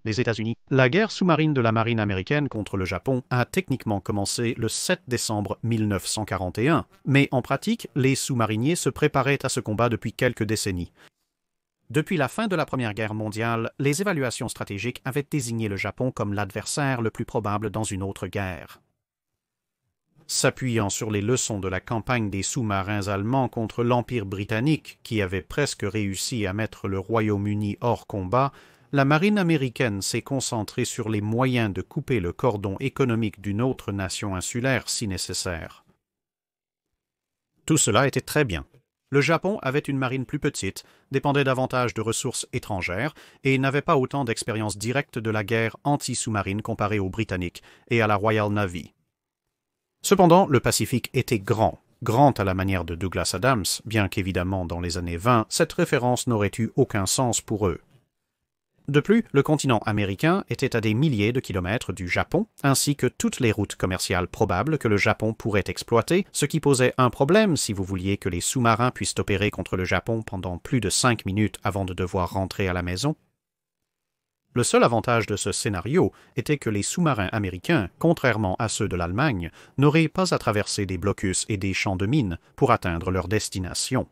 Les États-Unis. La guerre sous-marine de la marine américaine contre le Japon a techniquement commencé le 7 décembre 1941, mais en pratique, les sous-mariniers se préparaient à ce combat depuis quelques décennies. Depuis la fin de la Première Guerre mondiale, les évaluations stratégiques avaient désigné le Japon comme l'adversaire le plus probable dans une autre guerre. S'appuyant sur les leçons de la campagne des sous-marins allemands contre l'Empire britannique, qui avait presque réussi à mettre le Royaume-Uni hors combat, la marine américaine s'est concentrée sur les moyens de couper le cordon économique d'une autre nation insulaire si nécessaire. Tout cela était très bien. Le Japon avait une marine plus petite, dépendait davantage de ressources étrangères et n'avait pas autant d'expérience directe de la guerre anti-sous-marine comparée aux Britanniques et à la Royal Navy. Cependant, le Pacifique était grand à la manière de Douglas Adams, bien qu'évidemment dans les années 20, cette référence n'aurait eu aucun sens pour eux. De plus, le continent américain était à des milliers de kilomètres du Japon, ainsi que toutes les routes commerciales probables que le Japon pourrait exploiter, ce qui posait un problème si vous vouliez que les sous-marins puissent opérer contre le Japon pendant plus de 5 minutes avant de devoir rentrer à la maison. Le seul avantage de ce scénario était que les sous-marins américains, contrairement à ceux de l'Allemagne, n'auraient pas à traverser des blocus et des champs de mines pour atteindre leur destination.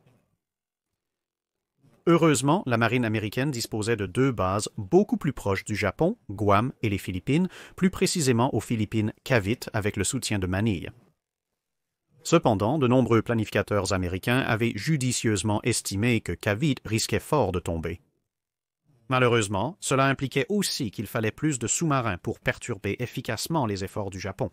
Heureusement, la marine américaine disposait de 2 bases beaucoup plus proches du Japon, Guam et les Philippines, plus précisément aux Philippines Cavite avec le soutien de Manille. Cependant, de nombreux planificateurs américains avaient judicieusement estimé que Cavite risquait fort de tomber. Malheureusement, cela impliquait aussi qu'il fallait plus de sous-marins pour perturber efficacement les efforts du Japon.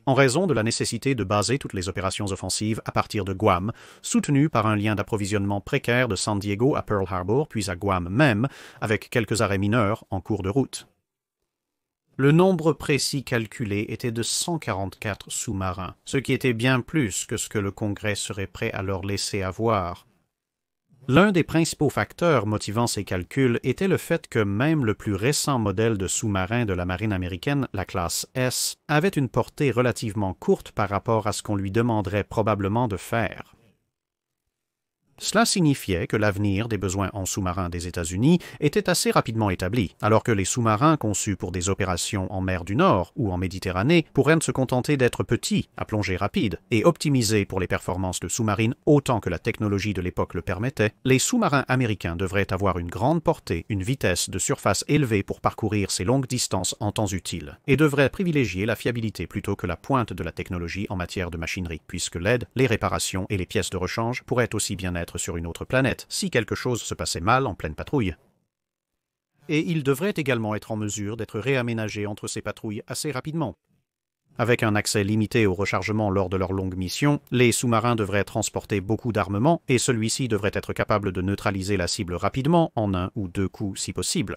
En raison de la nécessité de baser toutes les opérations offensives à partir de Guam, soutenues par un lien d'approvisionnement précaire de San Diego à Pearl Harbor puis à Guam même, avec quelques arrêts mineurs en cours de route. Le nombre précis calculé était de 144 sous-marins, ce qui était bien plus que ce que le Congrès serait prêt à leur laisser avoir. L'un des principaux facteurs motivant ces calculs était le fait que même le plus récent modèle de sous-marin de la marine américaine, la classe S, avait une portée relativement courte par rapport à ce qu'on lui demanderait probablement de faire. Cela signifiait que l'avenir des besoins en sous-marins des États-Unis était assez rapidement établi, alors que les sous-marins conçus pour des opérations en mer du Nord ou en Méditerranée pourraient se contenter d'être petits, à plongée rapide, et optimisés pour les performances de sous-marines autant que la technologie de l'époque le permettait. Les sous-marins américains devraient avoir une grande portée, une vitesse de surface élevée pour parcourir ces longues distances en temps utile, et devraient privilégier la fiabilité plutôt que la pointe de la technologie en matière de machinerie, puisque l'aide, les réparations et les pièces de rechange pourraient aussi bien être sur une autre planète, si quelque chose se passait mal en pleine patrouille. Et ils devraient également être en mesure d'être réaménagés entre ces patrouilles assez rapidement. Avec un accès limité au rechargement lors de leur longue mission, les sous-marins devraient transporter beaucoup d'armement et celui-ci devrait être capable de neutraliser la cible rapidement en 1 ou 2 coups si possible.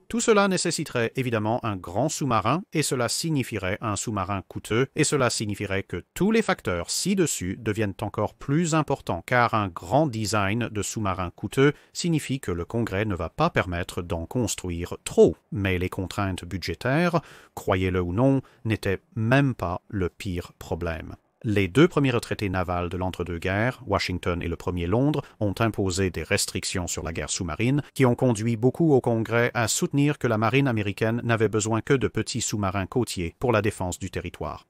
Tout cela nécessiterait évidemment un grand sous-marin et cela signifierait un sous-marin coûteux et cela signifierait que tous les facteurs ci-dessus deviennent encore plus importants car un grand design de sous-marin coûteux signifie que le Congrès ne va pas permettre d'en construire trop, mais les contraintes budgétaires, croyez-le ou non, n'étaient même pas le pire problème. Les 2 premiers traités navals de l'entre-deux-guerres, Washington et le premier Londres, ont imposé des restrictions sur la guerre sous-marine qui ont conduit beaucoup au Congrès à soutenir que la marine américaine n'avait besoin que de petits sous-marins côtiers pour la défense du territoire.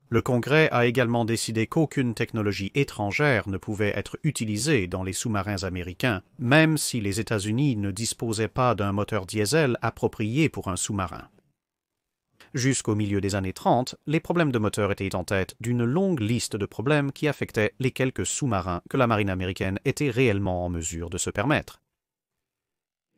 Le Congrès a également décidé qu'aucune technologie étrangère ne pouvait être utilisée dans les sous-marins américains, même si les États-Unis ne disposaient pas d'un moteur diesel approprié pour un sous-marin. Jusqu'au milieu des années 30, les problèmes de moteur étaient en tête d'une longue liste de problèmes qui affectaient les quelques sous-marins que la marine américaine était réellement en mesure de se permettre.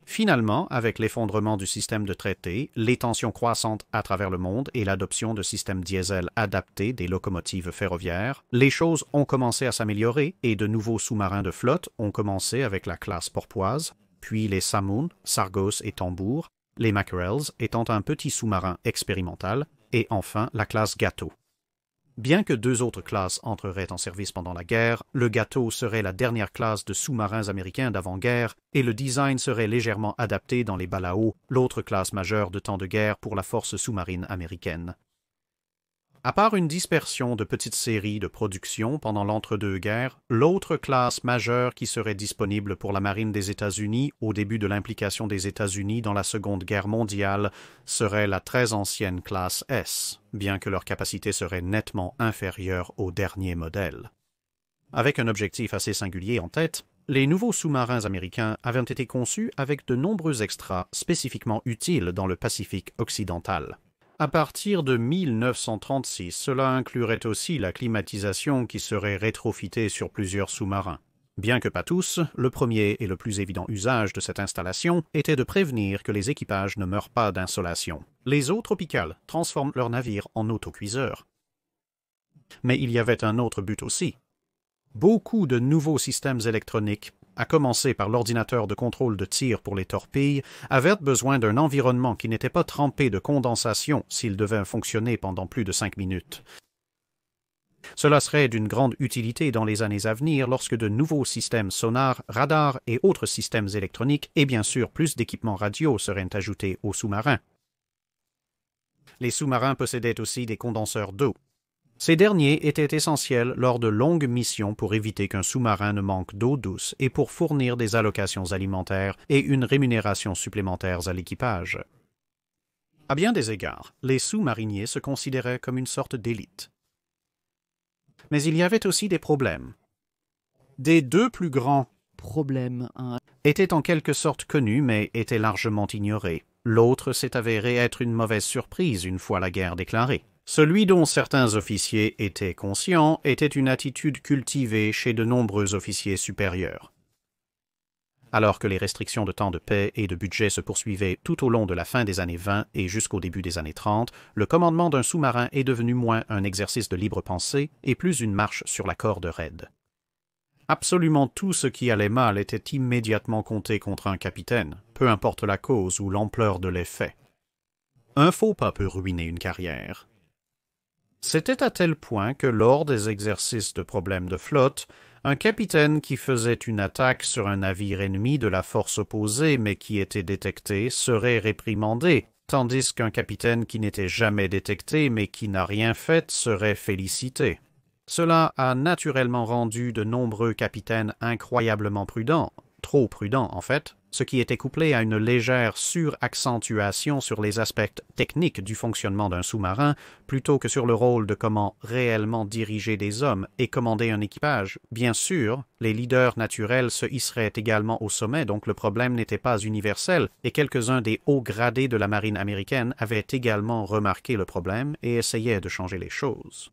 Finalement, avec l'effondrement du système de traité, les tensions croissantes à travers le monde et l'adoption de systèmes diesel adaptés des locomotives ferroviaires, les choses ont commencé à s'améliorer et de nouveaux sous-marins de flotte ont commencé avec la classe Porpoise, puis les Saloon, Sargos et Tambour, les Mackerels étant un petit sous-marin expérimental, et enfin la classe Gato. Bien que 2 autres classes entreraient en service pendant la guerre, le Gato serait la dernière classe de sous-marins américains d'avant-guerre et le design serait légèrement adapté dans les Balao, l'autre classe majeure de temps de guerre pour la force sous-marine américaine. À part une dispersion de petites séries de production pendant l'entre-deux-guerres, l'autre classe majeure qui serait disponible pour la marine des États-Unis au début de l'implication des États-Unis dans la Seconde Guerre mondiale serait la très ancienne classe S, bien que leur capacité serait nettement inférieure au dernier modèle. Avec un objectif assez singulier en tête, les nouveaux sous-marins américains avaient été conçus avec de nombreux extras spécifiquement utiles dans le Pacifique occidental. À partir de 1936, cela inclurait aussi la climatisation qui serait rétrofitée sur plusieurs sous-marins. Bien que pas tous, le premier et le plus évident usage de cette installation était de prévenir que les équipages ne meurent pas d'insolation. Les eaux tropicales transforment leurs navires en autocuiseurs. Mais il y avait un autre but aussi. Beaucoup de nouveaux systèmes électroniques, à commencer par l'ordinateur de contrôle de tir pour les torpilles, avaient besoin d'un environnement qui n'était pas trempé de condensation s'ils devaient fonctionner pendant plus de 5 minutes. Cela serait d'une grande utilité dans les années à venir lorsque de nouveaux systèmes sonars, radars et autres systèmes électroniques et bien sûr plus d'équipements radio seraient ajoutés aux sous-marins. Les sous-marins possédaient aussi des condenseurs d'eau. Ces derniers étaient essentiels lors de longues missions pour éviter qu'un sous-marin ne manque d'eau douce et pour fournir des allocations alimentaires et une rémunération supplémentaire à l'équipage. À bien des égards, les sous-mariniers se considéraient comme une sorte d'élite. Mais il y avait aussi des problèmes. Des deux plus grands problèmes étaient en quelque sorte connus mais étaient largement ignorés. L'autre s'est avéré être une mauvaise surprise une fois la guerre déclarée. Celui dont certains officiers étaient conscients était une attitude cultivée chez de nombreux officiers supérieurs. Alors que les restrictions de temps de paix et de budget se poursuivaient tout au long de la fin des années 20 et jusqu'au début des années 30, le commandement d'un sous-marin est devenu moins un exercice de libre pensée et plus une marche sur la corde raide. Absolument tout ce qui allait mal était immédiatement compté contre un capitaine, peu importe la cause ou l'ampleur de l'effet. Un faux pas peut ruiner une carrière. C'était à tel point que lors des exercices de problèmes de flotte, un capitaine qui faisait une attaque sur un navire ennemi de la force opposée mais qui était détecté serait réprimandé, tandis qu'un capitaine qui n'était jamais détecté mais qui n'a rien fait serait félicité. Cela a naturellement rendu de nombreux capitaines incroyablement prudents, trop prudents en fait, ce qui était couplé à une légère suraccentuation sur les aspects techniques du fonctionnement d'un sous-marin, plutôt que sur le rôle de comment réellement diriger des hommes et commander un équipage. Bien sûr, les leaders naturels se hisseraient également au sommet, donc le problème n'était pas universel, et quelques-uns des hauts gradés de la marine américaine avaient également remarqué le problème et essayaient de changer les choses.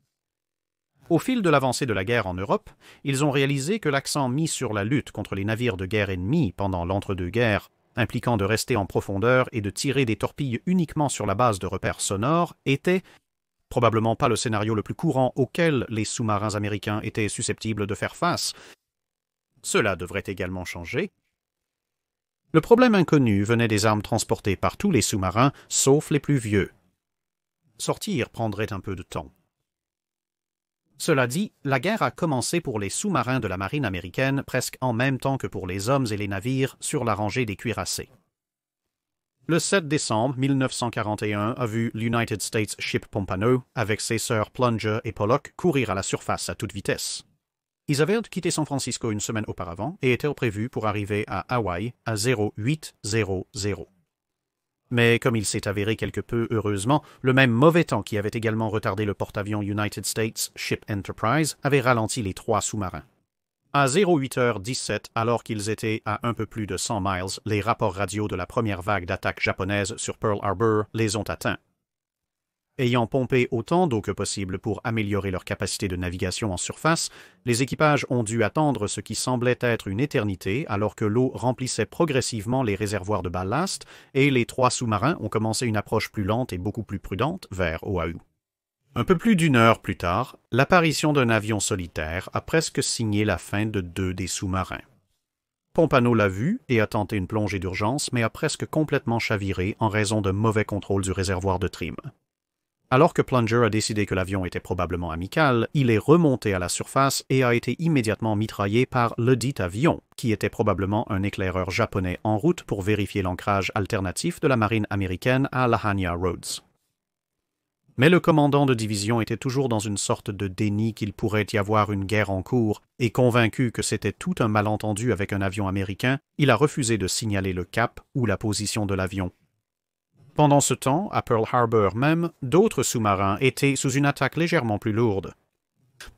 Au fil de l'avancée de la guerre en Europe, ils ont réalisé que l'accent mis sur la lutte contre les navires de guerre ennemis pendant l'entre-deux-guerres, impliquant de rester en profondeur et de tirer des torpilles uniquement sur la base de repères sonores, était probablement pas le scénario le plus courant auquel les sous-marins américains étaient susceptibles de faire face. Cela devrait également changer. Le problème inconnu venait des armes transportées par tous les sous-marins, sauf les plus vieux. Sortir prendrait un peu de temps. Cela dit, la guerre a commencé pour les sous-marins de la marine américaine presque en même temps que pour les hommes et les navires sur la rangée des cuirassés. Le 7 décembre 1941 a vu l'United States Ship Pompano, avec ses sœurs Plunger et Pollock, courir à la surface à toute vitesse. Ils avaient quitté San Francisco une semaine auparavant et étaient prévus pour arriver à Hawaï à 0800. Mais comme il s'est avéré quelque peu heureusement, le même mauvais temps qui avait également retardé le porte-avions United States Ship Enterprise avait ralenti les trois sous-marins. À 08h17, alors qu'ils étaient à un peu plus de 100 miles, les rapports radio de la première vague d'attaque japonaise sur Pearl Harbor les ont atteints. Ayant pompé autant d'eau que possible pour améliorer leur capacité de navigation en surface, les équipages ont dû attendre ce qui semblait être une éternité alors que l'eau remplissait progressivement les réservoirs de ballast et les trois sous-marins ont commencé une approche plus lente et beaucoup plus prudente vers Oahu. Un peu plus d'une heure plus tard, l'apparition d'un avion solitaire a presque signé la fin de deux des sous-marins. Pompano l'a vu et a tenté une plongée d'urgence mais a presque complètement chaviré en raison d'un mauvais contrôle du réservoir de trim. Alors que Plunger a décidé que l'avion était probablement amical, il est remonté à la surface et a été immédiatement mitraillé par le dit avion, qui était probablement un éclaireur japonais en route pour vérifier l'ancrage alternatif de la marine américaine à Lahaina Roads. Mais le commandant de division était toujours dans une sorte de déni qu'il pourrait y avoir une guerre en cours, et convaincu que c'était tout un malentendu avec un avion américain, il a refusé de signaler le cap ou la position de l'avion. Pendant ce temps, à Pearl Harbor même, d'autres sous-marins étaient sous une attaque légèrement plus lourde.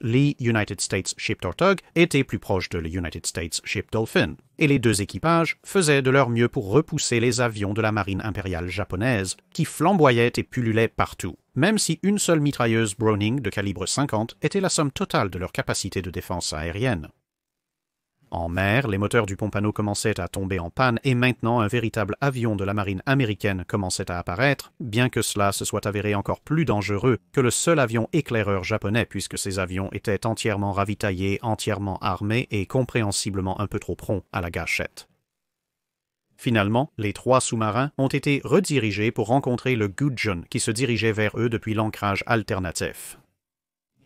Les United States Ship Tortug étaient plus proches de l'United States Ship Dolphin, et les deux équipages faisaient de leur mieux pour repousser les avions de la marine impériale japonaise, qui flamboyaient et pullulaient partout, même si une seule mitrailleuse Browning de calibre 50 était la somme totale de leur capacité de défense aérienne. En mer, les moteurs du Pompano commençaient à tomber en panne et maintenant un véritable avion de la marine américaine commençait à apparaître, bien que cela se soit avéré encore plus dangereux que le seul avion éclaireur japonais puisque ces avions étaient entièrement ravitaillés, entièrement armés et compréhensiblement un peu trop prompts à la gâchette. Finalement, les 3 sous-marins ont été redirigés pour rencontrer le Gudgeon qui se dirigeait vers eux depuis l'ancrage alternatif.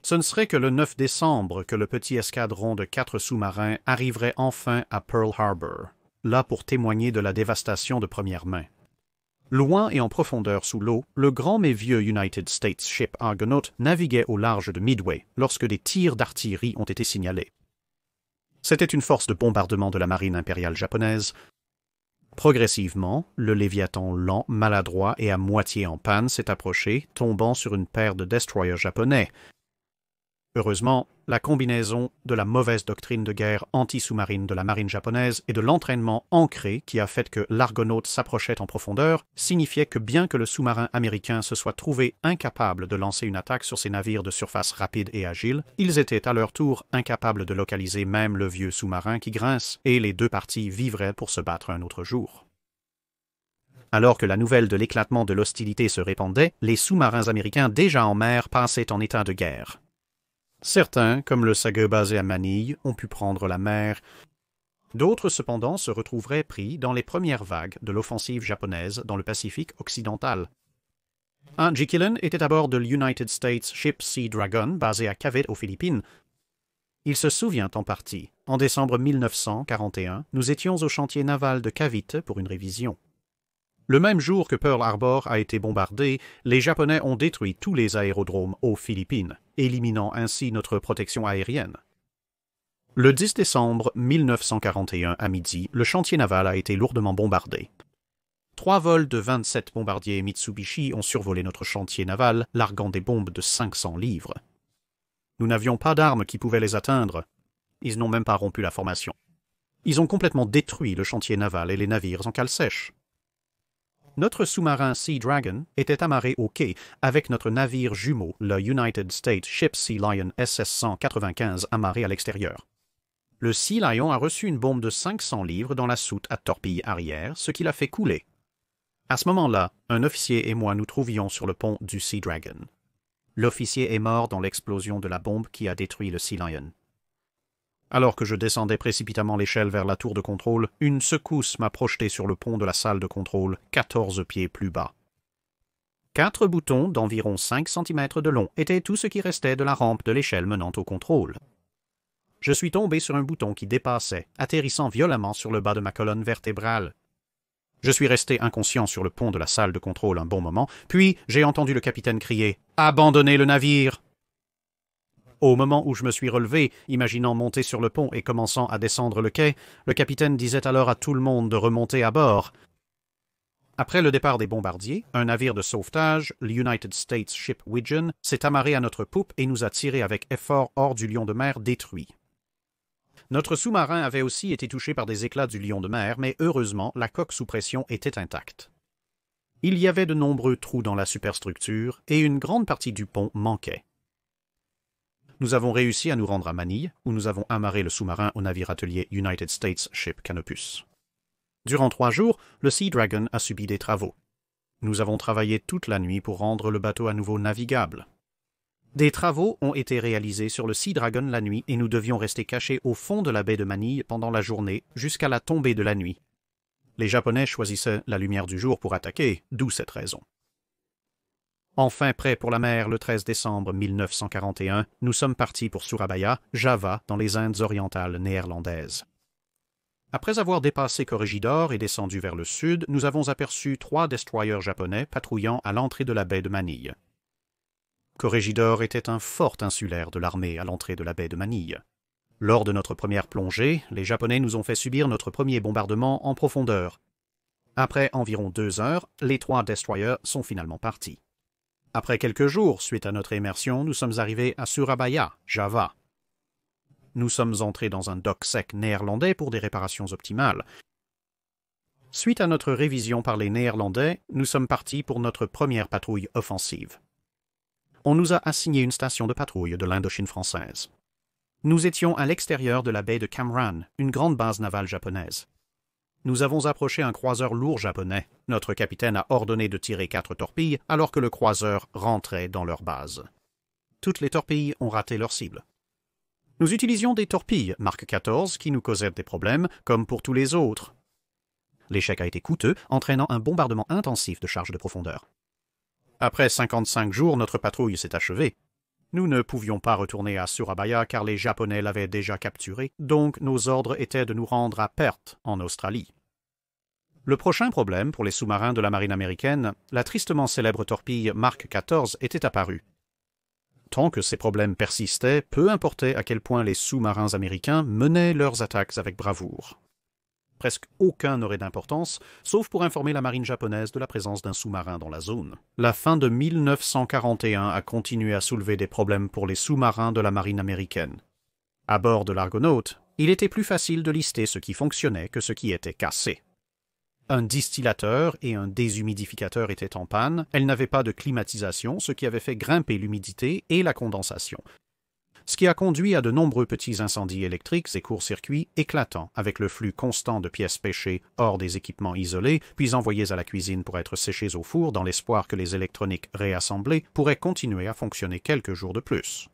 Ce ne serait que le 9 décembre que le petit escadron de 4 sous-marins arriverait enfin à Pearl Harbor, là pour témoigner de la dévastation de première main. Loin et en profondeur sous l'eau, le grand mais vieux United States Ship Argonaut naviguait au large de Midway lorsque des tirs d'artillerie ont été signalés. C'était une force de bombardement de la marine impériale japonaise. Progressivement, le Léviathan lent, maladroit et à moitié en panne s'est approché, tombant sur une paire de destroyers japonais. Heureusement, la combinaison de la mauvaise doctrine de guerre anti-sous-marine de la marine japonaise et de l'entraînement ancré qui a fait que l'Argonaut s'approchait en profondeur signifiait que bien que le sous-marin américain se soit trouvé incapable de lancer une attaque sur ses navires de surface rapide et agile, ils étaient à leur tour incapables de localiser même le vieux sous-marin qui grince, et les deux parties vivraient pour se battre un autre jour. Alors que la nouvelle de l'éclatement de l'hostilité se répandait, les sous-marins américains déjà en mer passaient en état de guerre. Certains, comme le Sage basé à Manille, ont pu prendre la mer. D'autres, cependant, se retrouveraient pris dans les premières vagues de l'offensive japonaise dans le Pacifique occidental. Un Jikillen était à bord de l'United States Ship Sea Dragon, basé à Cavite aux Philippines. Il se souvient en partie. En décembre 1941, nous étions au chantier naval de Cavite pour une révision. Le même jour que Pearl Harbor a été bombardé, les Japonais ont détruit tous les aérodromes aux Philippines, éliminant ainsi notre protection aérienne. Le 10 décembre 1941 à midi, le chantier naval a été lourdement bombardé. 3 vols de 27 bombardiers Mitsubishi ont survolé notre chantier naval, larguant des bombes de 500 livres. Nous n'avions pas d'armes qui pouvaient les atteindre. Ils n'ont même pas rompu la formation. Ils ont complètement détruit le chantier naval et les navires en cale sèche. Notre sous-marin Sea Dragon était amarré au quai avec notre navire jumeau, le United States Ship Sea Lion SS-195, amarré à l'extérieur. Le Sea Lion a reçu une bombe de 500 livres dans la soute à torpille arrière, ce qui l'a fait couler. À ce moment-là, un officier et moi nous trouvions sur le pont du Sea Dragon. L'officier est mort dans l'explosion de la bombe qui a détruit le Sea Lion. Alors que je descendais précipitamment l'échelle vers la tour de contrôle, une secousse m'a projeté sur le pont de la salle de contrôle, 14 pieds plus bas. 4 boutons d'environ 5 cm de long étaient tout ce qui restait de la rampe de l'échelle menant au contrôle. Je suis tombé sur un bouton qui dépassait, atterrissant violemment sur le bas de ma colonne vertébrale. Je suis resté inconscient sur le pont de la salle de contrôle un bon moment, puis j'ai entendu le capitaine crier « Abandonnez le navire !» Au moment où je me suis relevé, imaginant monter sur le pont et commençant à descendre le quai, le capitaine disait alors à tout le monde de remonter à bord. Après le départ des bombardiers, un navire de sauvetage, l'United States Ship Widgeon, s'est amarré à notre poupe et nous a tiré avec effort hors du lion de mer détruit. Notre sous-marin avait aussi été touché par des éclats du lion de mer, mais heureusement, la coque sous pression était intacte. Il y avait de nombreux trous dans la superstructure et une grande partie du pont manquait. Nous avons réussi à nous rendre à Manille, où nous avons amarré le sous-marin au navire-atelier United States Ship Canopus. Durant 3 jours, le Sea Dragon a subi des travaux. Nous avons travaillé toute la nuit pour rendre le bateau à nouveau navigable. Des travaux ont été réalisés sur le Sea Dragon la nuit et nous devions rester cachés au fond de la baie de Manille pendant la journée jusqu'à la tombée de la nuit. Les Japonais choisissaient la lumière du jour pour attaquer, d'où cette raison. Enfin prêts pour la mer le 13 décembre 1941, nous sommes partis pour Surabaya, Java, dans les Indes orientales néerlandaises. Après avoir dépassé Corregidor et descendu vers le sud, nous avons aperçu 3 destroyers japonais patrouillant à l'entrée de la baie de Manille. Corregidor était un fort insulaire de l'armée à l'entrée de la baie de Manille. Lors de notre première plongée, les Japonais nous ont fait subir notre premier bombardement en profondeur. Après environ 2 heures, les 3 destroyers sont finalement partis. Après quelques jours, suite à notre immersion, nous sommes arrivés à Surabaya, Java. Nous sommes entrés dans un dock sec néerlandais pour des réparations optimales. Suite à notre révision par les Néerlandais, nous sommes partis pour notre première patrouille offensive. On nous a assigné une station de patrouille de l'Indochine française. Nous étions à l'extérieur de la baie de Cam Ranh, une grande base navale japonaise. Nous avons approché un croiseur lourd japonais. Notre capitaine a ordonné de tirer 4 torpilles alors que le croiseur rentrait dans leur base. Toutes les torpilles ont raté leur cible. Nous utilisions des torpilles Mark 14 qui nous causaient des problèmes, comme pour tous les autres. L'échec a été coûteux, entraînant un bombardement intensif de charges de profondeur. Après 55 jours, notre patrouille s'est achevée. Nous ne pouvions pas retourner à Surabaya car les Japonais l'avaient déjà capturé, donc nos ordres étaient de nous rendre à Perth, en Australie. Le prochain problème pour les sous-marins de la marine américaine, la tristement célèbre torpille Mark 14 était apparue. Tant que ces problèmes persistaient, peu importait à quel point les sous-marins américains menaient leurs attaques avec bravoure. Presque aucun n'aurait d'importance, sauf pour informer la marine japonaise de la présence d'un sous-marin dans la zone. La fin de 1941 a continué à soulever des problèmes pour les sous-marins de la marine américaine. À bord de l'Argonaut, il était plus facile de lister ce qui fonctionnait que ce qui était cassé. Un distillateur et un déshumidificateur étaient en panne, elles n'avaient pas de climatisation, ce qui avait fait grimper l'humidité et la condensation. Ce qui a conduit à de nombreux petits incendies électriques et courts-circuits éclatants, avec le flux constant de pièces pêchées hors des équipements isolés, puis envoyées à la cuisine pour être séchées au four dans l'espoir que les électroniques réassemblées pourraient continuer à fonctionner quelques jours de plus.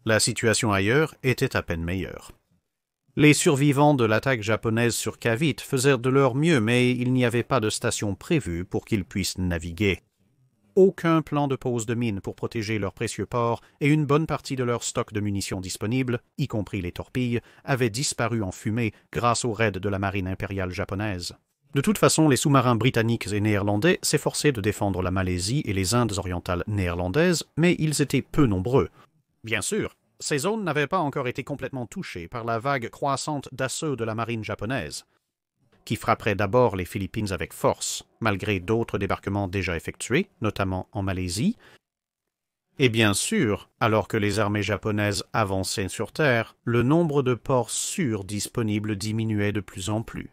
La situation ailleurs était à peine meilleure. Les survivants de l'attaque japonaise sur Cavite faisaient de leur mieux, mais il n'y avait pas de station prévue pour qu'ils puissent naviguer. Aucun plan de pose de mines pour protéger leurs précieux ports et une bonne partie de leur stock de munitions disponibles, y compris les torpilles, avaient disparu en fumée grâce aux raids de la marine impériale japonaise. De toute façon, les sous-marins britanniques et néerlandais s'efforçaient de défendre la Malaisie et les Indes orientales néerlandaises, mais ils étaient peu nombreux. Bien sûr, ces zones n'avaient pas encore été complètement touchées par la vague croissante d'assaut de la marine japonaise, qui frapperait d'abord les Philippines avec force, malgré d'autres débarquements déjà effectués, notamment en Malaisie. Et bien sûr, alors que les armées japonaises avançaient sur terre, le nombre de ports sûrs disponibles diminuait de plus en plus.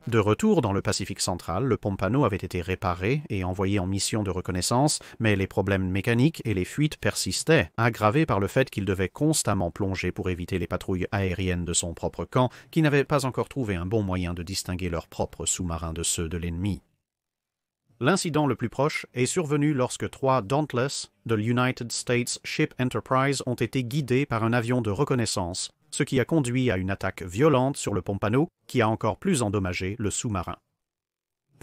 De retour dans le Pacifique central, le Pompano avait été réparé et envoyé en mission de reconnaissance, mais les problèmes mécaniques et les fuites persistaient, aggravés par le fait qu'il devait constamment plonger pour éviter les patrouilles aériennes de son propre camp, qui n'avaient pas encore trouvé un bon moyen de distinguer leurs propres sous-marins de ceux de l'ennemi. L'incident le plus proche est survenu lorsque 3 Dauntless de l'United States Ship Enterprise ont été guidés par un avion de reconnaissance, ce qui a conduit à une attaque violente sur le Pompano qui a encore plus endommagé le sous-marin.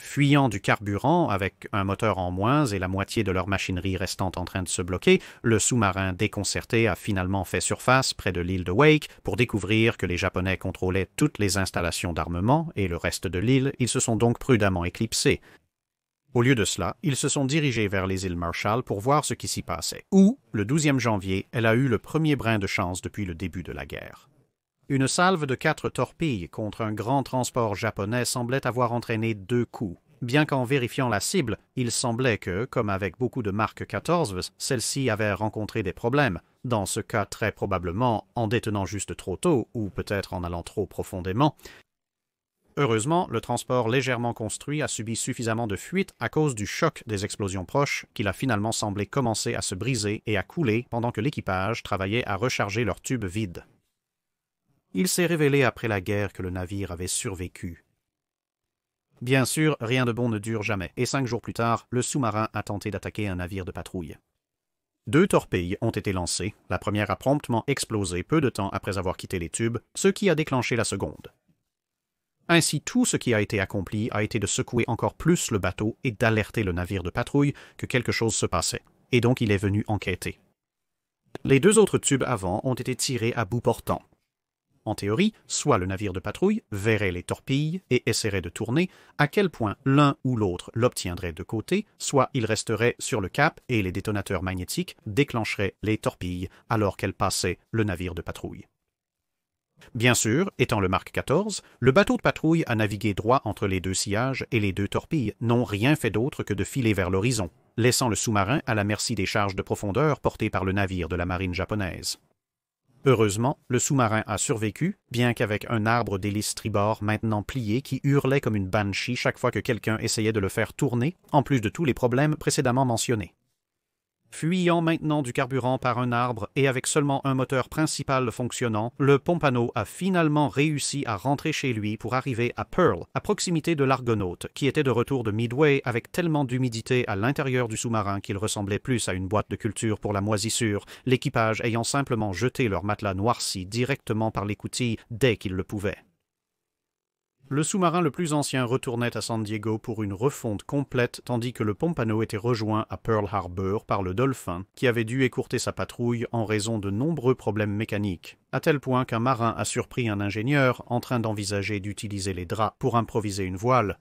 Fuyant du carburant avec un moteur en moins et la moitié de leur machinerie restant en train de se bloquer, le sous-marin déconcerté a finalement fait surface près de l'île de Wake pour découvrir que les Japonais contrôlaient toutes les installations d'armement et le reste de l'île, ils se sont donc prudemment éclipsés. Au lieu de cela, ils se sont dirigés vers les îles Marshall pour voir ce qui s'y passait, où, le 12e janvier, elle a eu le premier brin de chance depuis le début de la guerre. Une salve de 4 torpilles contre un grand transport japonais semblait avoir entraîné 2 coups. Bien qu'en vérifiant la cible, il semblait que, comme avec beaucoup de Mark 14, celle-ci avait rencontré des problèmes, dans ce cas très probablement en détenant juste trop tôt ou peut-être en allant trop profondément. Heureusement, le transport légèrement construit a subi suffisamment de fuites à cause du choc des explosions proches qu'il a finalement semblé commencer à se briser et à couler pendant que l'équipage travaillait à recharger leurs tubes vides. Il s'est révélé après la guerre que le navire avait survécu. Bien sûr, rien de bon ne dure jamais, et 5 jours plus tard, le sous-marin a tenté d'attaquer un navire de patrouille. 2 torpilles ont été lancées, la première a promptement explosé peu de temps après avoir quitté les tubes, ce qui a déclenché la seconde. Ainsi, tout ce qui a été accompli a été de secouer encore plus le bateau et d'alerter le navire de patrouille que quelque chose se passait, et donc il est venu enquêter. Les 2 autres tubes avant ont été tirés à bout portant. En théorie, soit le navire de patrouille verrait les torpilles et essaierait de tourner, à quel point l'un ou l'autre l'obtiendrait de côté, soit il resterait sur le cap et les détonateurs magnétiques déclencheraient les torpilles alors qu'elles passaient le navire de patrouille. Bien sûr, étant le Mark XIV, le bateau de patrouille a navigué droit entre les deux sillages et les deux torpilles n'ont rien fait d'autre que de filer vers l'horizon, laissant le sous-marin à la merci des charges de profondeur portées par le navire de la marine japonaise. Heureusement, le sous-marin a survécu, bien qu'avec un arbre d'hélice tribord maintenant plié qui hurlait comme une banshee chaque fois que quelqu'un essayait de le faire tourner, en plus de tous les problèmes précédemment mentionnés. Fuyant maintenant du carburant par un arbre et avec seulement un moteur principal fonctionnant, le Pompano a finalement réussi à rentrer chez lui pour arriver à Pearl, à proximité de l'Argonaut, qui était de retour de Midway avec tellement d'humidité à l'intérieur du sous-marin qu'il ressemblait plus à une boîte de culture pour la moisissure, l'équipage ayant simplement jeté leur matelas noirci directement par l'écoutille dès qu'ils le pouvaient. Le sous-marin le plus ancien retournait à San Diego pour une refonte complète tandis que le Pompano était rejoint à Pearl Harbor par le Dolphin, qui avait dû écourter sa patrouille en raison de nombreux problèmes mécaniques, à tel point qu'un marin a surpris un ingénieur en train d'envisager d'utiliser les draps pour improviser une voile.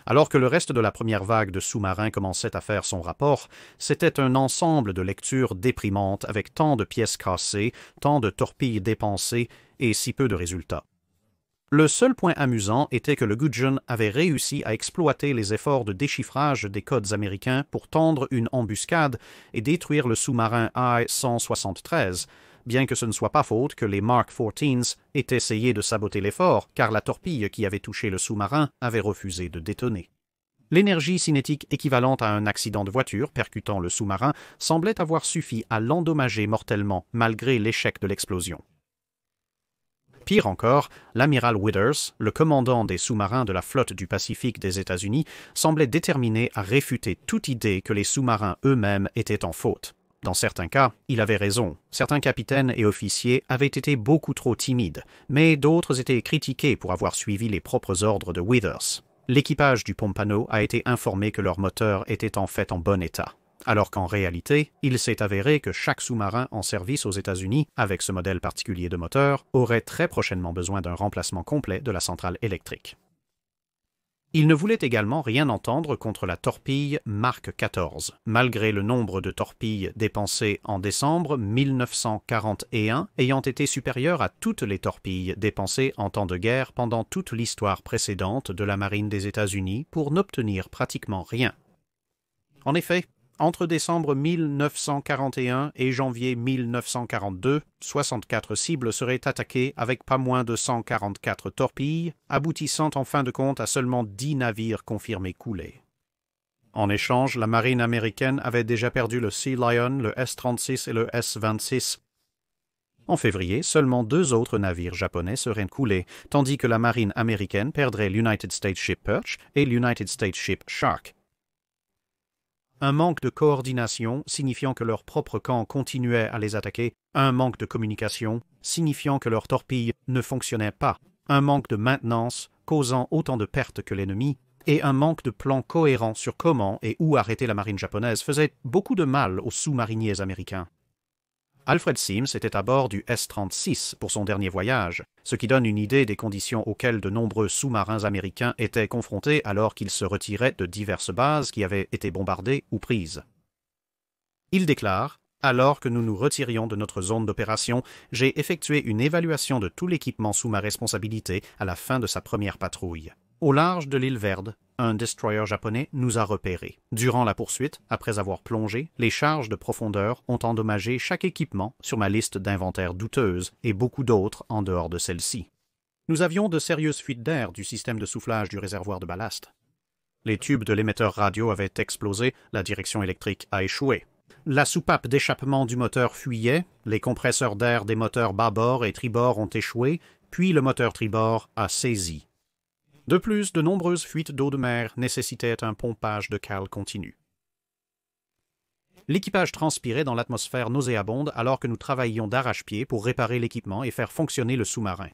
Alors que le reste de la première vague de sous-marins commençait à faire son rapport, c'était un ensemble de lectures déprimantes avec tant de pièces cassées, tant de torpilles dépensées et si peu de résultats. Le seul point amusant était que le Gudgeon avait réussi à exploiter les efforts de déchiffrage des codes américains pour tendre une embuscade et détruire le sous-marin I-173, bien que ce ne soit pas faute que les Mark XIVs aient essayé de saboter l'effort, car la torpille qui avait touché le sous-marin avait refusé de détonner. L'énergie cinétique équivalente à un accident de voiture percutant le sous-marin semblait avoir suffi à l'endommager mortellement, malgré l'échec de l'explosion. Pire encore, l'amiral Withers, le commandant des sous-marins de la flotte du Pacifique des États-Unis, semblait déterminé à réfuter toute idée que les sous-marins eux-mêmes étaient en faute. Dans certains cas, il avait raison. Certains capitaines et officiers avaient été beaucoup trop timides, mais d'autres étaient critiqués pour avoir suivi les propres ordres de Withers. L'équipage du Pompano a été informé que leur moteur était en fait en bon état, alors qu'en réalité, il s'est avéré que chaque sous-marin en service aux États-Unis, avec ce modèle particulier de moteur, aurait très prochainement besoin d'un remplacement complet de la centrale électrique. Il ne voulait également rien entendre contre la torpille Mark XIV, malgré le nombre de torpilles dépensées en décembre 1941 ayant été supérieur à toutes les torpilles dépensées en temps de guerre pendant toute l'histoire précédente de la marine des États-Unis pour n'obtenir pratiquement rien. En effet, entre décembre 1941 et janvier 1942, 64 cibles seraient attaquées avec pas moins de 144 torpilles, aboutissant en fin de compte à seulement 10 navires confirmés coulés. En échange, la marine américaine avait déjà perdu le Sea Lion, le S-36 et le S-26. En février, seulement 2 autres navires japonais seraient coulés, tandis que la marine américaine perdrait l'United States Ship Perch et l'United States Ship Shark. Un manque de coordination signifiant que leur propre camp continuait à les attaquer, un manque de communication signifiant que leurs torpilles ne fonctionnaient pas, un manque de maintenance causant autant de pertes que l'ennemi, et un manque de plan cohérent sur comment et où arrêter la marine japonaise faisait beaucoup de mal aux sous-mariniers américains. Alfred Sims était à bord du S-36 pour son dernier voyage, ce qui donne une idée des conditions auxquelles de nombreux sous-marins américains étaient confrontés alors qu'ils se retiraient de diverses bases qui avaient été bombardées ou prises. Il déclare « Alors que nous nous retirions de notre zone d'opération, j'ai effectué une évaluation de tout l'équipement sous ma responsabilité à la fin de sa première patrouille. Au large de l'île Verde, un destroyer japonais nous a repérés. Durant la poursuite, après avoir plongé, les charges de profondeur ont endommagé chaque équipement sur ma liste d'inventaire douteuse et beaucoup d'autres en dehors de celle-ci. Nous avions de sérieuses fuites d'air du système de soufflage du réservoir de ballast. Les tubes de l'émetteur radio avaient explosé, la direction électrique a échoué. La soupape d'échappement du moteur fuyait, les compresseurs d'air des moteurs bâbord et tribord ont échoué, puis le moteur tribord a saisi. De plus, de nombreuses fuites d'eau de mer nécessitaient un pompage de cale continu. L'équipage transpirait dans l'atmosphère nauséabonde alors que nous travaillions d'arrache-pied pour réparer l'équipement et faire fonctionner le sous-marin.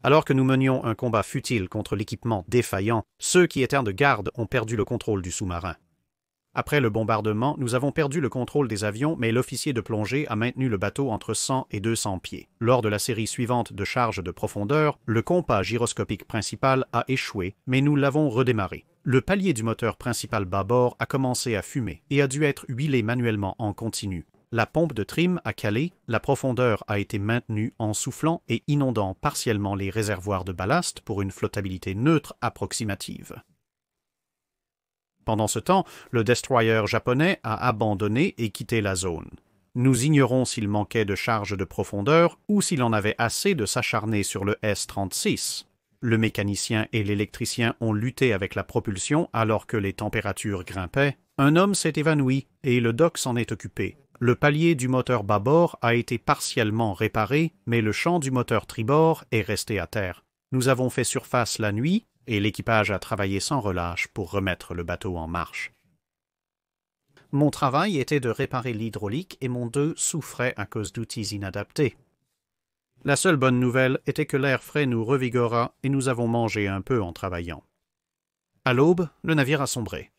Alors que nous menions un combat futile contre l'équipement défaillant, ceux qui étaient de garde ont perdu le contrôle du sous-marin. Après le bombardement, nous avons perdu le contrôle des avions, mais l'officier de plongée a maintenu le bateau entre 100 et 200 pieds. Lors de la série suivante de charges de profondeur, le compas gyroscopique principal a échoué, mais nous l'avons redémarré. Le palier du moteur principal bâbord a commencé à fumer et a dû être huilé manuellement en continu. La pompe de trim a calé, la profondeur a été maintenue en soufflant et inondant partiellement les réservoirs de ballast pour une flottabilité neutre approximative. Pendant ce temps, le destroyer japonais a abandonné et quitté la zone. Nous ignorons s'il manquait de charge de profondeur ou s'il en avait assez de s'acharner sur le S-36. Le mécanicien et l'électricien ont lutté avec la propulsion alors que les températures grimpaient. Un homme s'est évanoui et le dock s'en est occupé. Le palier du moteur bâbord a été partiellement réparé, mais le champ du moteur tribord est resté à terre. Nous avons fait surface la nuit et l'équipage a travaillé sans relâche pour remettre le bateau en marche. Mon travail était de réparer l'hydraulique et mon dos souffrait à cause d'outils inadaptés. La seule bonne nouvelle était que l'air frais nous revigora et nous avons mangé un peu en travaillant. À l'aube, le navire a sombré.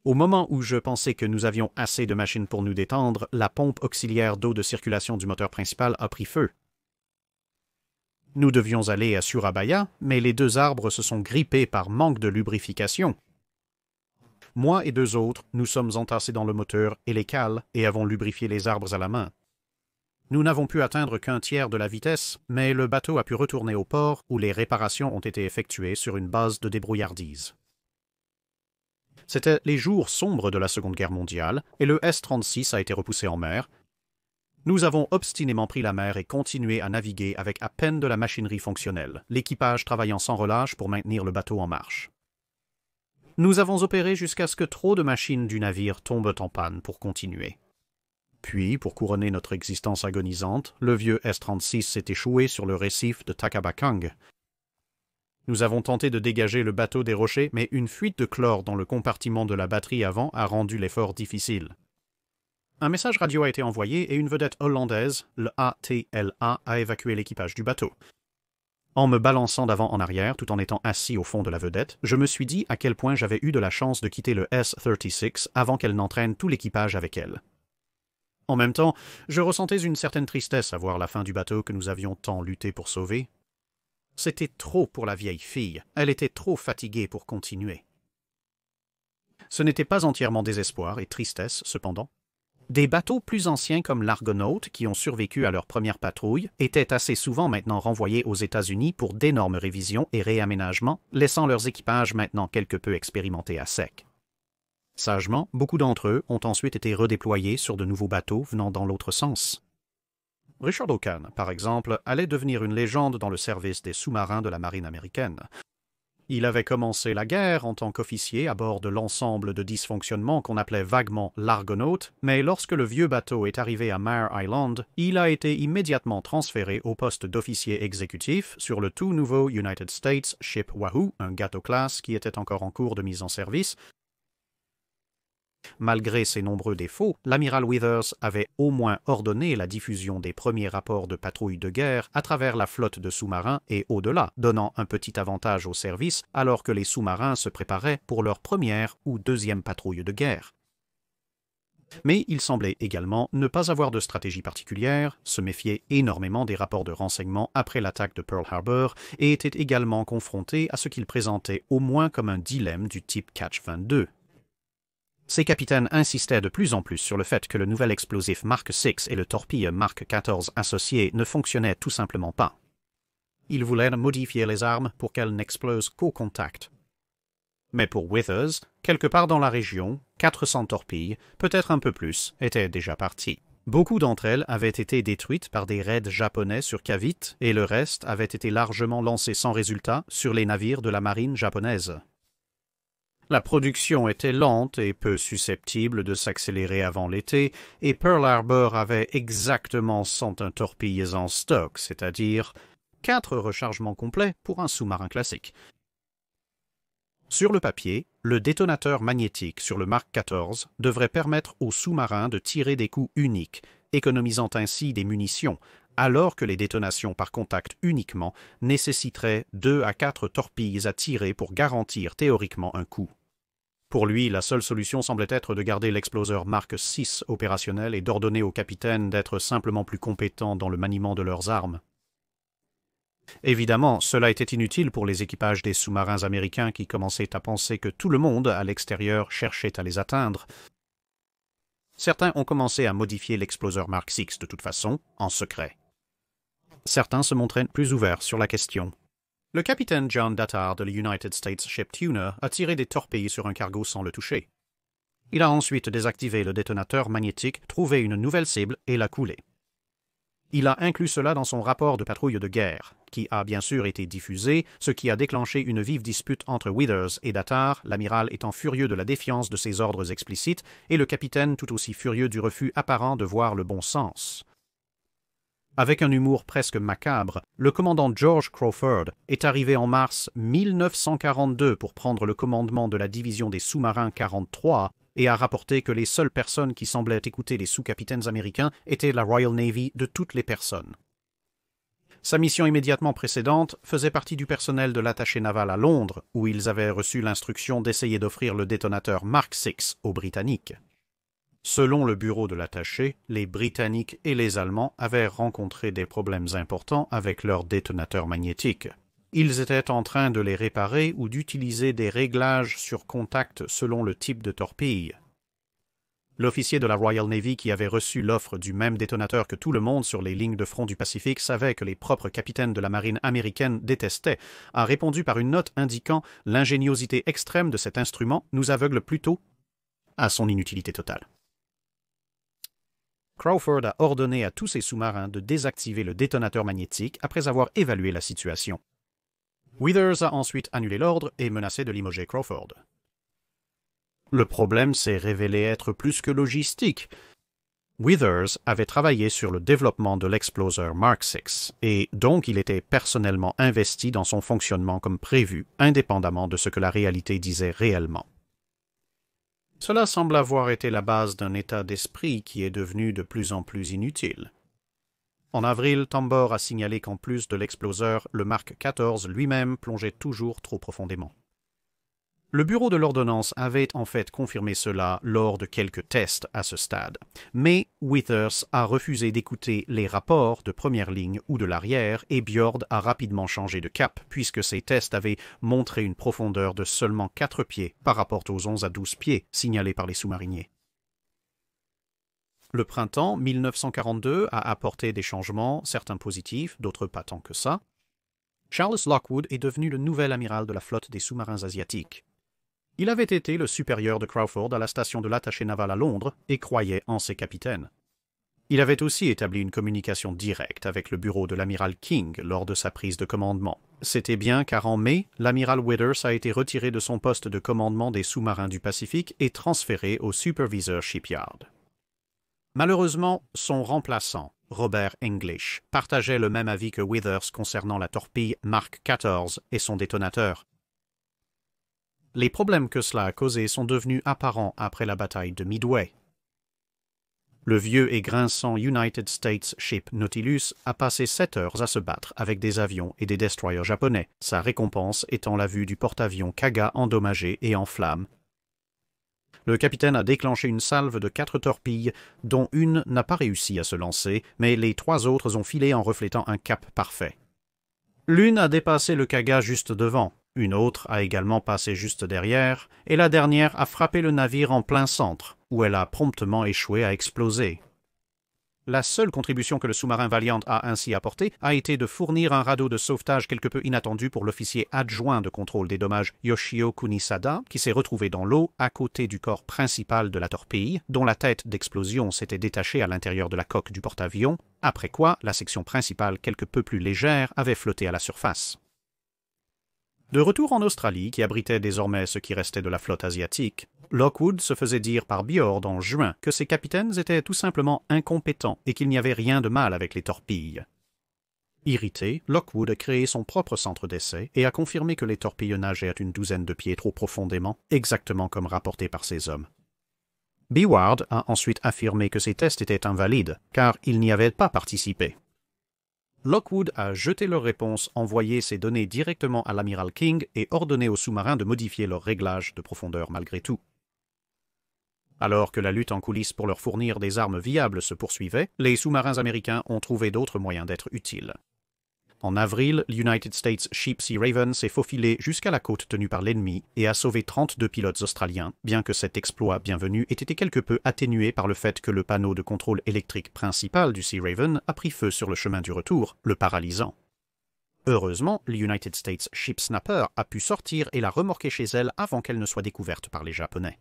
Au moment où je pensais que nous avions assez de machines pour nous détendre, la pompe auxiliaire d'eau de circulation du moteur principal a pris feu. Nous devions aller à Surabaya, mais les 2 arbres se sont grippés par manque de lubrification. Moi et 2 autres, nous sommes entassés dans le moteur et les cales et avons lubrifié les arbres à la main. Nous n'avons pu atteindre qu'un tiers de la vitesse, mais le bateau a pu retourner au port où les réparations ont été effectuées sur une base de débrouillardise. C'étaient les jours sombres de la Seconde Guerre mondiale et le S-36 a été repoussé en mer. Nous avons obstinément pris la mer et continué à naviguer avec à peine de la machinerie fonctionnelle, l'équipage travaillant sans relâche pour maintenir le bateau en marche. Nous avons opéré jusqu'à ce que trop de machines du navire tombent en panne pour continuer. Puis, pour couronner notre existence agonisante, le vieux S-36 s'est échoué sur le récif de Takabakang. Nous avons tenté de dégager le bateau des rochers, mais une fuite de chlore dans le compartiment de la batterie avant a rendu l'effort difficile. Un message radio a été envoyé et une vedette hollandaise, le ATLA, a évacué l'équipage du bateau. En me balançant d'avant en arrière, tout en étant assis au fond de la vedette, je me suis dit à quel point j'avais eu de la chance de quitter le S-36 avant qu'elle n'entraîne tout l'équipage avec elle. En même temps, je ressentais une certaine tristesse à voir la fin du bateau que nous avions tant lutté pour sauver. C'était trop pour la vieille fille, elle était trop fatiguée pour continuer. Ce n'était pas entièrement désespoir et tristesse, cependant. Des bateaux plus anciens comme l'Argonaut, qui ont survécu à leur première patrouille, étaient assez souvent maintenant renvoyés aux États-Unis pour d'énormes révisions et réaménagements, laissant leurs équipages maintenant quelque peu expérimentés à sec. Sagement, beaucoup d'entre eux ont ensuite été redéployés sur de nouveaux bateaux venant dans l'autre sens. Richard O'Kane, par exemple, allait devenir une légende dans le service des sous-marins de la marine américaine. Il avait commencé la guerre en tant qu'officier à bord de l'ensemble de dysfonctionnements qu'on appelait vaguement l'Argonaut, mais lorsque le vieux bateau est arrivé à Mare Island, il a été immédiatement transféré au poste d'officier exécutif sur le tout nouveau United States Ship Wahoo, un gâteau-classe qui était encore en cours de mise en service. Malgré ses nombreux défauts, l'amiral Withers avait au moins ordonné la diffusion des premiers rapports de patrouille de guerre à travers la flotte de sous-marins et au-delà, donnant un petit avantage au service alors que les sous-marins se préparaient pour leur première ou deuxième patrouille de guerre. Mais il semblait également ne pas avoir de stratégie particulière, se méfiait énormément des rapports de renseignement après l'attaque de Pearl Harbor et était également confronté à ce qu'il présentait au moins comme un dilemme du type Catch-22. Ces capitaines insistaient de plus en plus sur le fait que le nouvel explosif Mark VI et le torpille Mark XIV associés ne fonctionnaient tout simplement pas. Ils voulaient modifier les armes pour qu'elles n'explosent qu'au contact. Mais pour Withers, quelque part dans la région, 400 torpilles, peut-être un peu plus, étaient déjà parties. Beaucoup d'entre elles avaient été détruites par des raids japonais sur Cavite et le reste avait été largement lancé sans résultat sur les navires de la marine japonaise. La production était lente et peu susceptible de s'accélérer avant l'été, et Pearl Harbor avait exactement 101 torpilles en stock, c'est-à-dire 4 rechargements complets pour un sous-marin classique. Sur le papier, le détonateur magnétique sur le Mark XIV devrait permettre aux sous-marins de tirer des coups uniques, économisant ainsi des munitions, alors que les détonations par contact uniquement nécessiteraient 2 à 4 torpilles à tirer pour garantir théoriquement un coup. Pour lui, la seule solution semblait être de garder l'exploseur Mark VI opérationnel et d'ordonner aux capitaines d'être simplement plus compétents dans le maniement de leurs armes. Évidemment, cela était inutile pour les équipages des sous-marins américains qui commençaient à penser que tout le monde à l'extérieur cherchait à les atteindre. Certains ont commencé à modifier l'exploseur Mark VI de toute façon, en secret. Certains se montraient plus ouverts sur la question. Le capitaine John Dattard de l'United States Ship Tuner a tiré des torpilles sur un cargo sans le toucher. Il a ensuite désactivé le détonateur magnétique, trouvé une nouvelle cible et l'a coulé. Il a inclus cela dans son rapport de patrouille de guerre, qui a bien sûr été diffusé, ce qui a déclenché une vive dispute entre Withers et Dattard, l'amiral étant furieux de la défiance de ses ordres explicites et le capitaine tout aussi furieux du refus apparent de voir le bon sens. Avec un humour presque macabre, le commandant George Crawford est arrivé en mars 1942 pour prendre le commandement de la division des sous-marins 43 et a rapporté que les seules personnes qui semblaient écouter les sous-capitaines américains étaient la Royal Navy de toutes les personnes. Sa mission immédiatement précédente faisait partie du personnel de l'attaché naval à Londres, où ils avaient reçu l'instruction d'essayer d'offrir le détonateur Mark VI aux Britanniques. Selon le bureau de l'attaché, les Britanniques et les Allemands avaient rencontré des problèmes importants avec leurs détonateurs magnétiques. Ils étaient en train de les réparer ou d'utiliser des réglages sur contact selon le type de torpille. L'officier de la Royal Navy qui avait reçu l'offre du même détonateur que tout le monde sur les lignes de front du Pacifique savait que les propres capitaines de la marine américaine détestaient, a répondu par une note indiquant « L'ingéniosité extrême de cet instrument nous aveugle plutôt à son inutilité totale ». Crawford a ordonné à tous ses sous-marins de désactiver le détonateur magnétique après avoir évalué la situation. Withers a ensuite annulé l'ordre et menacé de limoger Crawford. Le problème s'est révélé être plus que logistique. Withers avait travaillé sur le développement de l'exploseur Mark VI, et donc il était personnellement investi dans son fonctionnement comme prévu, indépendamment de ce que la réalité disait réellement. Cela semble avoir été la base d'un état d'esprit qui est devenu de plus en plus inutile. En avril, Tambor a signalé qu'en plus de l'exploseur, le Mark XIV lui-même plongeait toujours trop profondément. Le bureau de l'ordonnance avait en fait confirmé cela lors de quelques tests à ce stade, mais Withers a refusé d'écouter les rapports de première ligne ou de l'arrière et Bjord a rapidement changé de cap puisque ces tests avaient montré une profondeur de seulement 4 pieds par rapport aux 11 à 12 pieds signalés par les sous-mariniers. Le printemps 1942 a apporté des changements, certains positifs, d'autres pas tant que ça. Charles Lockwood est devenu le nouvel amiral de la flotte des sous-marins asiatiques. Il avait été le supérieur de Crawford à la station de l'attaché naval à Londres et croyait en ses capitaines. Il avait aussi établi une communication directe avec le bureau de l'amiral King lors de sa prise de commandement. C'était bien car en mai, l'amiral Withers a été retiré de son poste de commandement des sous-marins du Pacifique et transféré au Supervisor Shipyard. Malheureusement, son remplaçant, Robert English, partageait le même avis que Withers concernant la torpille Mark XIV et son détonateur. Les problèmes que cela a causés sont devenus apparents après la bataille de Midway. Le vieux et grinçant United States Ship Nautilus a passé 7 heures à se battre avec des avions et des destroyers japonais, sa récompense étant la vue du porte-avions Kaga endommagé et en flammes. Le capitaine a déclenché une salve de 4 torpilles, dont une n'a pas réussi à se lancer, mais les 3 autres ont filé en reflétant un cap parfait. L'une a dépassé le Kaga juste devant, une autre a également passé juste derrière, et la dernière a frappé le navire en plein centre, où elle a promptement échoué à exploser. La seule contribution que le sous-marin Valiant a ainsi apportée a été de fournir un radeau de sauvetage quelque peu inattendu pour l'officier adjoint de contrôle des dommages Yoshio Kunisada, qui s'est retrouvé dans l'eau à côté du corps principal de la torpille, dont la tête d'explosion s'était détachée à l'intérieur de la coque du porte-avions, après quoi la section principale quelque peu plus légère avait flotté à la surface. De retour en Australie, qui abritait désormais ce qui restait de la flotte asiatique, Lockwood se faisait dire par Bjord en juin que ses capitaines étaient tout simplement incompétents et qu'il n'y avait rien de mal avec les torpilles. Irrité, Lockwood a créé son propre centre d'essai et a confirmé que les torpilles nageaient à une 12aine de pieds trop profondément, exactement comme rapporté par ses hommes. Biward a ensuite affirmé que ces tests étaient invalides, car il n'y avait pas participé. Lockwood a jeté leur réponse, envoyé ces données directement à l'amiral King et ordonné aux sous-marins de modifier leur réglage de profondeur malgré tout. Alors que la lutte en coulisses pour leur fournir des armes viables se poursuivait, les sous-marins américains ont trouvé d'autres moyens d'être utiles. En avril, l'United States Ship Sea Raven s'est faufilé jusqu'à la côte tenue par l'ennemi et a sauvé 32 pilotes australiens, bien que cet exploit bienvenu ait été quelque peu atténué par le fait que le panneau de contrôle électrique principal du Sea Raven a pris feu sur le chemin du retour, le paralysant. Heureusement, l'United States Ship Snapper a pu sortir et la remorquer chez elle avant qu'elle ne soit découverte par les Japonais.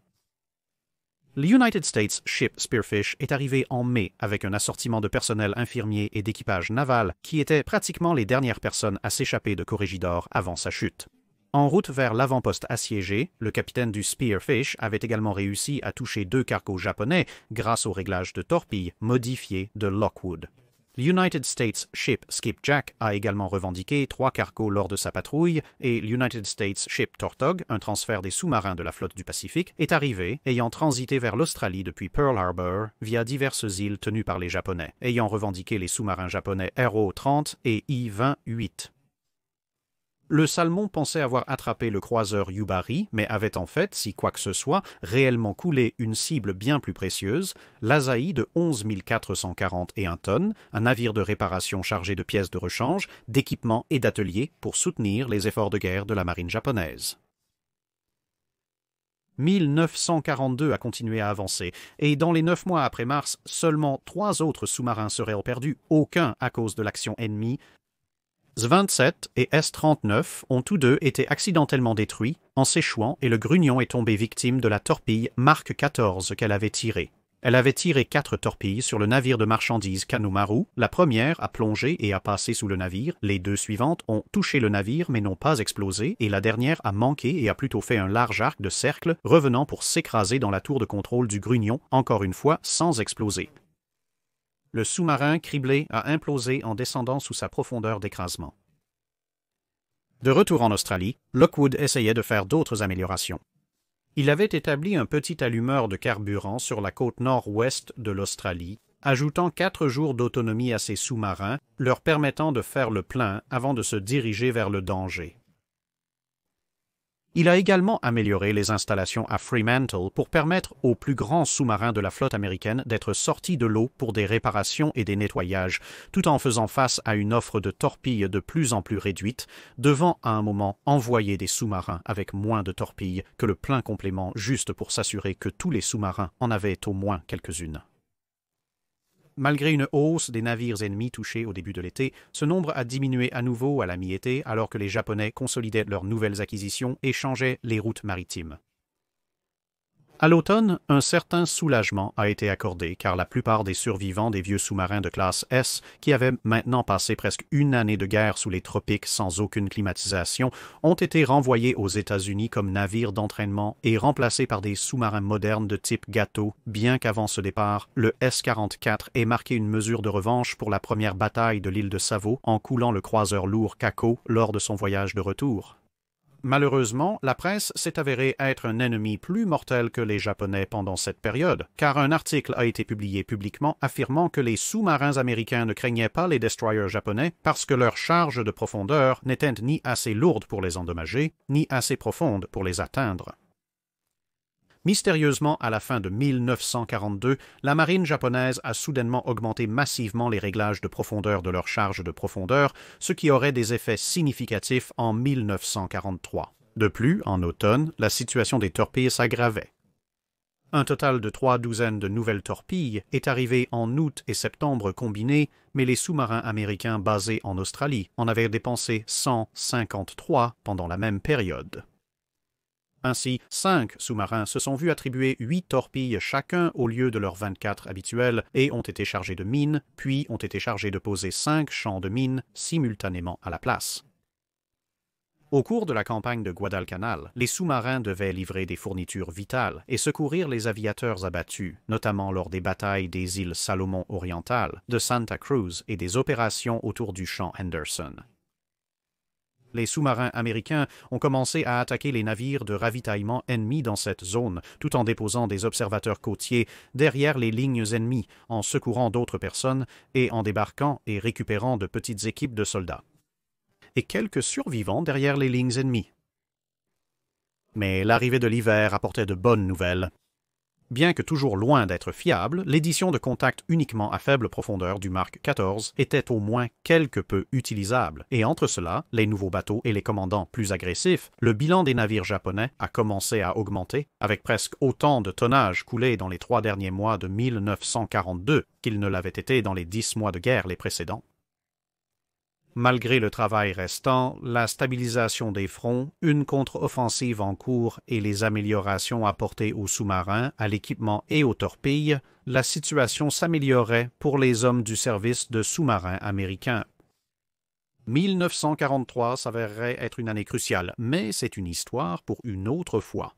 L'United States Ship Spearfish est arrivé en mai avec un assortiment de personnel infirmier et d'équipage naval qui étaient pratiquement les dernières personnes à s'échapper de Corregidor avant sa chute. En route vers l'avant-poste assiégé, le capitaine du Spearfish avait également réussi à toucher 2 cargos japonais grâce au réglage de torpille modifié de Lockwood. L'United States Ship Skipjack a également revendiqué 3 cargos lors de sa patrouille et l'United States Ship Tortog, un transfert des sous-marins de la flotte du Pacifique, est arrivé, ayant transité vers l'Australie depuis Pearl Harbor via diverses îles tenues par les Japonais, ayant revendiqué les sous-marins japonais Aero 30 et I-28. Le Salmon pensait avoir attrapé le croiseur Yubari, mais avait en fait, si quoi que ce soit, réellement coulé une cible bien plus précieuse, l'Asahi de 11 441 tonnes, un navire de réparation chargé de pièces de rechange, d'équipements et d'ateliers pour soutenir les efforts de guerre de la marine japonaise. 1942 a continué à avancer, et dans les 9 mois après mars, seulement 3 autres sous-marins seraient perdus, aucun à cause de l'action ennemie. S-27 et S-39 ont tous deux été accidentellement détruits en s'échouant et le Grunion est tombé victime de la torpille Mark 14 qu'elle avait tirée. Elle avait tiré 4 torpilles sur le navire de marchandises Kanomaru. La première a plongé et a passé sous le navire. Les 2 suivantes ont touché le navire mais n'ont pas explosé et la dernière a manqué et a plutôt fait un large arc de cercle, revenant pour s'écraser dans la tour de contrôle du Grunion, encore une fois sans exploser. Le sous-marin criblé a implosé en descendant sous sa profondeur d'écrasement. De retour en Australie, Lockwood essayait de faire d'autres améliorations. Il avait établi un petit allumeur de carburant sur la côte nord-ouest de l'Australie, ajoutant 4 jours d'autonomie à ses sous-marins, leur permettant de faire le plein avant de se diriger vers le danger. Il a également amélioré les installations à Fremantle pour permettre aux plus grands sous-marins de la flotte américaine d'être sortis de l'eau pour des réparations et des nettoyages, tout en faisant face à une offre de torpilles de plus en plus réduite, devant à un moment envoyer des sous-marins avec moins de torpilles que le plein complément juste pour s'assurer que tous les sous-marins en avaient au moins quelques-unes. Malgré une hausse des navires ennemis touchés au début de l'été, ce nombre a diminué à nouveau à la mi-été alors que les Japonais consolidaient leurs nouvelles acquisitions et changeaient les routes maritimes. À l'automne, un certain soulagement a été accordé car la plupart des survivants des vieux sous-marins de classe S, qui avaient maintenant passé presque une année de guerre sous les tropiques sans aucune climatisation, ont été renvoyés aux États-Unis comme navires d'entraînement et remplacés par des sous-marins modernes de type Gato, bien qu'avant ce départ, le S-44 ait marqué une mesure de revanche pour la première bataille de l'île de Savo en coulant le croiseur lourd Kako lors de son voyage de retour. Malheureusement, la presse s'est avérée être un ennemi plus mortel que les Japonais pendant cette période, car un article a été publié publiquement affirmant que les sous-marins américains ne craignaient pas les destroyers japonais parce que leur charge de profondeur n'était ni assez lourde pour les endommager, ni assez profonde pour les atteindre. Mystérieusement, à la fin de 1942, la marine japonaise a soudainement augmenté massivement les réglages de profondeur de leur charge de profondeur, ce qui aurait des effets significatifs en 1943. De plus, en automne, la situation des torpilles s'aggravait. Un total de 3 douzaines de nouvelles torpilles est arrivé en août et septembre combinés, mais les sous-marins américains basés en Australie en avaient dépensé 153 pendant la même période. Ainsi, 5 sous-marins se sont vus attribuer 8 torpilles chacun au lieu de leurs 24 habituels et ont été chargés de mines, puis ont été chargés de poser 5 champs de mines simultanément à la place. Au cours de la campagne de Guadalcanal, les sous-marins devaient livrer des fournitures vitales et secourir les aviateurs abattus, notamment lors des batailles des îles Salomon orientales, de Santa Cruz et des opérations autour du champ Henderson. Les sous-marins américains ont commencé à attaquer les navires de ravitaillement ennemis dans cette zone, tout en déposant des observateurs côtiers derrière les lignes ennemies, en secourant d'autres personnes et en débarquant et récupérant de petites équipes de soldats. Et quelques survivants derrière les lignes ennemies. Mais l'arrivée de l'hiver apportait de bonnes nouvelles. Bien que toujours loin d'être fiable, l'édition de contact uniquement à faible profondeur du Mark XIV était au moins quelque peu utilisable, et entre cela, les nouveaux bateaux et les commandants plus agressifs, le bilan des navires japonais a commencé à augmenter, avec presque autant de tonnage coulé dans les 3 derniers mois de 1942 qu'il ne l'avait été dans les 10 mois de guerre les précédents. Malgré le travail restant, la stabilisation des fronts, une contre-offensive en cours et les améliorations apportées aux sous-marins, à l'équipement et aux torpilles, la situation s'améliorait pour les hommes du service de sous-marins américains. 1943 s'avérerait être une année cruciale, mais c'est une histoire pour une autre fois.